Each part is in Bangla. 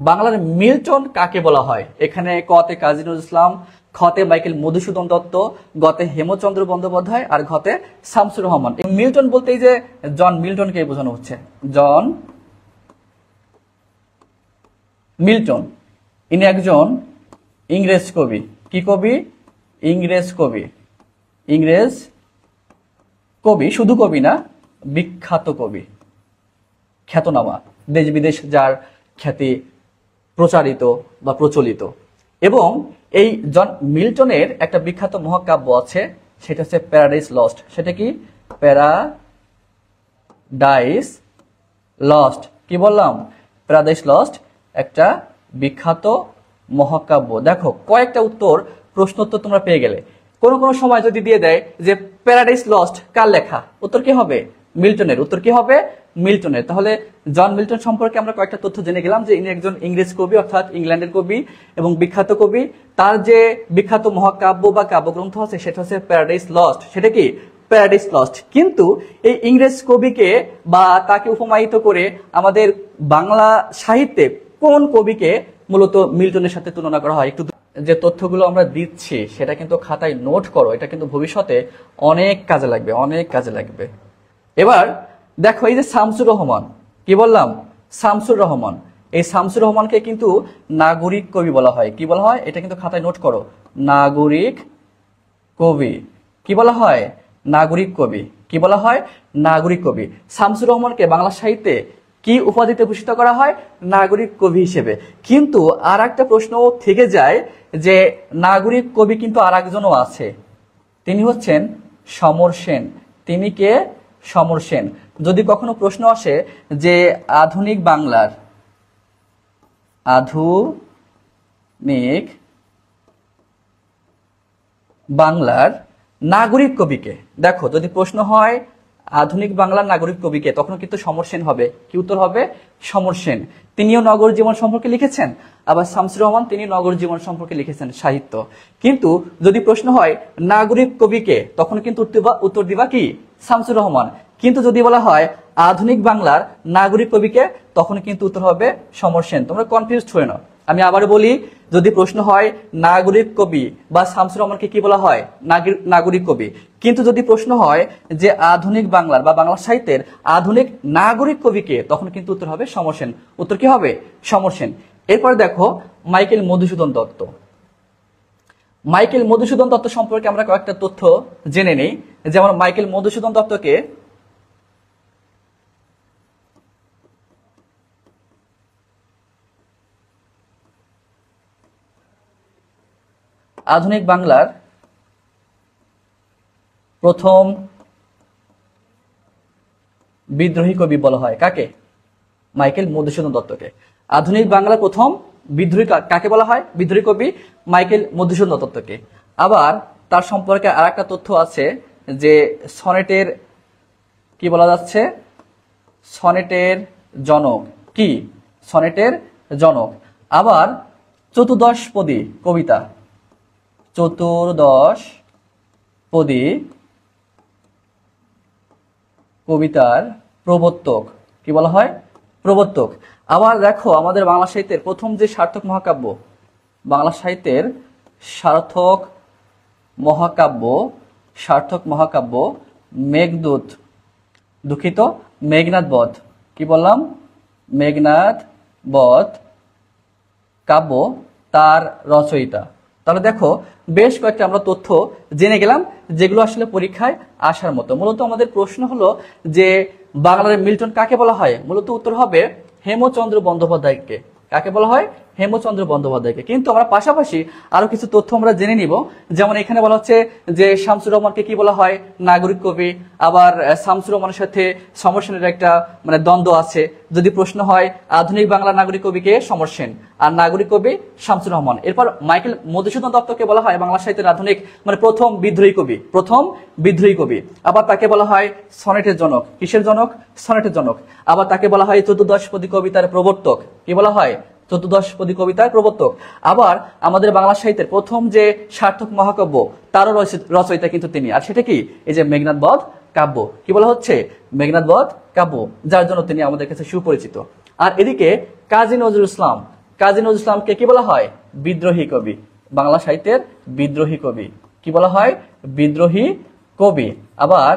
বাংলার মিল্টন কাকে বলা হয়? এখানে কতে কাজী নজরুল ইসলাম, খতে মাইকেল মধুসূদন দত্ত, গতে হেমচন্দ্র বন্দ্যোপাধ্যায় আর ঘতে শামসুর রহমান। মিল্টন বলতে যে জন মিল্টনকে বোঝানো হচ্ছে। জন মিল্টন ইনি একজন ইংরেজ কবি। কি কবি? ইংরেজ কবি। ইংরেজ কবি, শুধু কবি না, বিখ্যাত কবি, খ্যাতনামা, দেশ বিদেশ যার খ্যাতি প্রচারিত বা প্রচলিত। এবং এই জন মিল্টনের একটা বিখ্যাত মহাকাব্য আছে, সেটা হচ্ছে প্যারাডাইস লস্ট। সেটা কি? Paradise lost. কি বললাম? প্যারাডাইস লস্ট একটা বিখ্যাত মহাকাব্য। দেখো কয়েকটা উত্তর, প্রশ্ন উত্তর তোমরা পেয়ে গেলে। কোন কোন সময় যদি দিয়ে দেয় যে প্যারাডাইস লস্ট কার লেখা, উত্তর কি হবে? মিল্টনের। উত্তর কি হবে? মিল্টনের। তাহলে জন মিল্টন সম্পর্কে আমরা কয়েকটা তথ্য জেনে গেলাম যে ইনি একজন ইংরেজ কবি, অর্থাৎ ইংল্যান্ডের কবি এবং বিখ্যাত কবি। তার যে বিখ্যাত মহাকাব্য বা কাব্যগ্রন্থ আছে সেটা হচ্ছে প্যারাডাইস লস্ট। সেটা কি? Paradise lost. কিন্তু এই ইংরেজ কবিকে বা তাকে উপমায়িত করে আমাদের বাংলা সাহিত্যে কোন কবিকে মূলত মিল্টনের সাথে তুলনা করা হয়? একটু যে তথ্যগুলো আমরা দিচ্ছি সেটা কিন্তু খাতায় নোট করো, এটা কিন্তু ভবিষ্যতে অনেক কাজে লাগবে, অনেক কাজে লাগবে। এবার দেখো এই যে শামসুর রহমান, কি বললাম? শামসুর রহমান। এই শামসুর রহমানকে কিন্তু নাগরিক কবি বলা হয়। কি বলা হয়? এটা কিন্তু খাতায় নোট করো, নাগরিক কবি। কি বলা হয়? নাগরিক কবি। কি বলা হয়? নাগরিক কবি। শামসুর রহমানকে বাংলা সাহিত্যে কি উপাধিতে ভূষিত করা হয়? নাগরিক কবি হিসেবে। কিন্তু আর একটা প্রশ্ন থেকে যায় যে নাগরিক কবি কিন্তু আর একজনও আছে, তিনি হচ্ছেন সমর সেন। তিনি কে? সমর সেন। যদি কখনো প্রশ্ন আসে যে আধুনিক বাংলার নাগরিক কবিকে, দেখো যদি প্রশ্ন হয় আধুনিক বাংলার নাগরিক কবিকে, তখন কিন্তু সমর সেন হবে। কি উত্তর হবে? সমর সেন। তিনিও নগর জীবন সম্পর্কে লিখেছেন, আবার শামসুর রহমান তিনি নগর জীবন সম্পর্কে লিখেছেন সাহিত্য। কিন্তু যদি প্রশ্ন হয় নাগরিক কবিকে, তখন কিন্তু উত্তর দিবা কি? শামসুর রহমান। কিন্তু যদি বলা হয় আধুনিক বাংলার নাগরিক কবিকে, তখন কিন্তু উত্তর হবে সমর সেন। তোমরা কনফিউজড হয়ে নাও। আমি আবার বলি, যদি প্রশ্ন হয় নাগরিক কবি বা শামসুর রহমানকে কি বলা হয়? নাগরিক কবি। কিন্তু যদি প্রশ্ন হয় যে আধুনিক বাংলার বা বাংলা সাহিত্যের আধুনিক নাগরিক কবিকে, তখন কিন্তু উত্তর হবে সমর সেন। উত্তর কি হবে? সমর সেন। এরপর দেখো মাইকেল মধুসূদন দত্ত। মাইকেল মধুসূদন দত্ত সম্পর্কে আমরা কয়েকটা তথ্য জেনে নেই। যেমন মাইকেল মধুসূদন দত্তকে আধুনিক বাংলার প্রথম বিদ্রোহী কবি বলা হয়। কাকে? মাইকেল মধুসূদন দত্তকে। আধুনিক বাংলার প্রথম বিদ্রোহী কাকে বলা হয়? বিদ্রোহী কবি মাইকেল মধুসূদন দত্তকে। আবার তার সম্পর্কে আর একটা তথ্য আছে যে সনেটের কি বলা যাচ্ছে? সনেটের জনক। কি? সনেটের জনক। আবার চতুর্দশপদী কবিতা, চতুর্দশপদী কবিতার প্রবর্তক। কি বলা হয়? প্রবর্তক। আবার দেখো আমাদের বাংলা সাহিত্যের প্রথম যে সার্থক মহাকাব্য, বাংলা সাহিত্যের সার্থক মহাকাব্য মেঘদূত, দুঃখিত, মেঘনাদ বধ। কি বললাম? মেঘনাদ বধ কাব্য তার রচয়িতা। তাহলে দেখো বেশ কয়েকটা আমরা তথ্য জেনে গেলাম যেগুলো আসলে পরীক্ষায় আসার মতো। মূলত আমাদের প্রশ্ন হলো যে বাংলার মিল্টন কাকে বলা হয়? মূলত উত্তর হবে হেমচন্দ্র বন্দ্যোপাধ্যায়কে। কাকে বলা হয়? হেমচন্দ্র বন্দ্যোপাধ্যায়কে। কিন্তু আমরা পাশাপাশি আরো কিছু তথ্য আমরা জেনে নিব। যেমন এখানে বলা হচ্ছে যে শামসুর রহমানকে কি বলা হয়? নাগরিক কবি। আবার শামসুর রহমানের সাথে সমর সেনের একটা দ্বন্দ্ব আছে। যদি প্রশ্ন হয় আধুনিক বাংলার নাগরিক কবিকে, সমর সেন, আর নাগরিক কবি শামসুর রহমান। এরপর মাইকেল মধুসূদন দত্তকে বলা হয় বাংলা সাহিত্যের আধুনিক প্রথম বিদ্রোহী কবি। আবার তাকে বলা হয় সনেটের জনক। কিসের জনক? সনেটের জনক। আবার তাকে বলা হয় চতুর্দশপদী কবিতার প্রবর্তক। কি বলা হয়? চতুর্দশপদী কবিতার প্রবর্তক। আবার আমাদের বাংলা সাহিত্যের প্রথম যে সার্থক মহাকাব্য, তারও রচয়িতা কিন্তু তিনি। আর সেটা কি? এই যে মেঘনাদ বধ কাব্য। কি বলা হচ্ছে? মেঘনাদ বধ কাব্য, যার জন্য তিনি আমাদের কাছে সুপরিচিত। আর এদিকে কাজী নজরুল ইসলাম, কাজী নজরুল ইসলামকে কি বলা হয়? বিদ্রোহী কবি। বাংলা সাহিত্যের বিদ্রোহী কবি কি বলা হয়? বিদ্রোহী কবি। আবার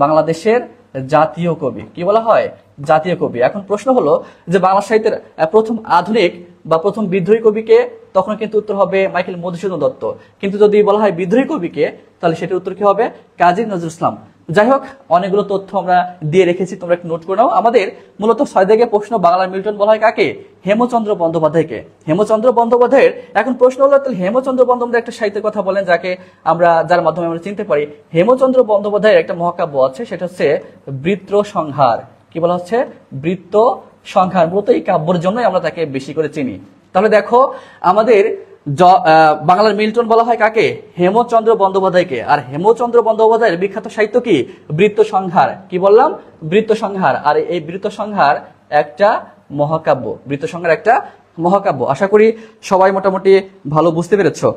বাংলাদেশের জাতীয় কবি কি বলা হয়? জাতীয় কবি। এখন প্রশ্ন হলো যে বাংলা সাহিত্যের প্রথম আধুনিক বা প্রথম বিদ্রোহী কবিকে, তখন কিন্তু উত্তর হবে মাইকেল মধুসূদন দত্ত। কিন্তু যদি বলা হয় বিদ্রোহী কবিকে, তাহলে সেটার উত্তর কি হবে? কাজী নজরুল ইসলাম। যাই হোক, অনেকগুলো তথ্য আমরা দিয়ে রেখেছি, তোমরা একটু নোট করে নাও। আমাদের মূলত 6 দাগের প্রশ্ন, বাংলার মিল্টন বলা হয় কাকে? হেমচন্দ্র বন্দ্যোপাধ্যায়কে। হেমচন্দ্র বন্দ্যোপাধ্যায়ের এখন প্রশ্ন হলো, তাহলে হেমচন্দ্র বন্দ্যোপাধ্যায় একটা সাহিত্যের কথা বলেন যাকে আমরা, যার মাধ্যমে আমরা চিনতে পারি। হেমচন্দ্র বন্দ্যোপাধ্যায়ের একটা মহাকাব্য আছে, সেটা হচ্ছে বৃত্র সংহার। কি বলা হচ্ছে? বৃত্ত সংহার। মূলত এই কাব্যের জন্যই আমরা তাকে বেশি করে চিনি। তাহলে দেখো, আমাদের বাংলার মিল্টন বলা হয় কাকে? হেমচন্দ্র বন্দ্যোপাধ্যায়কে। আর হেমচন্দ্র বন্দ্যোপাধ্যায়ের বিখ্যাত সাহিত্য কি? বৃত্ত সংহার। কি বললাম? বৃত্ত সংহার। আর এই বৃত্ত সংহার একটা মহাকাব্য। বৃত্ত সংহার একটা মহাকাব্য। আশা করি সবাই মোটামুটি ভালো বুঝতে পেরেছো।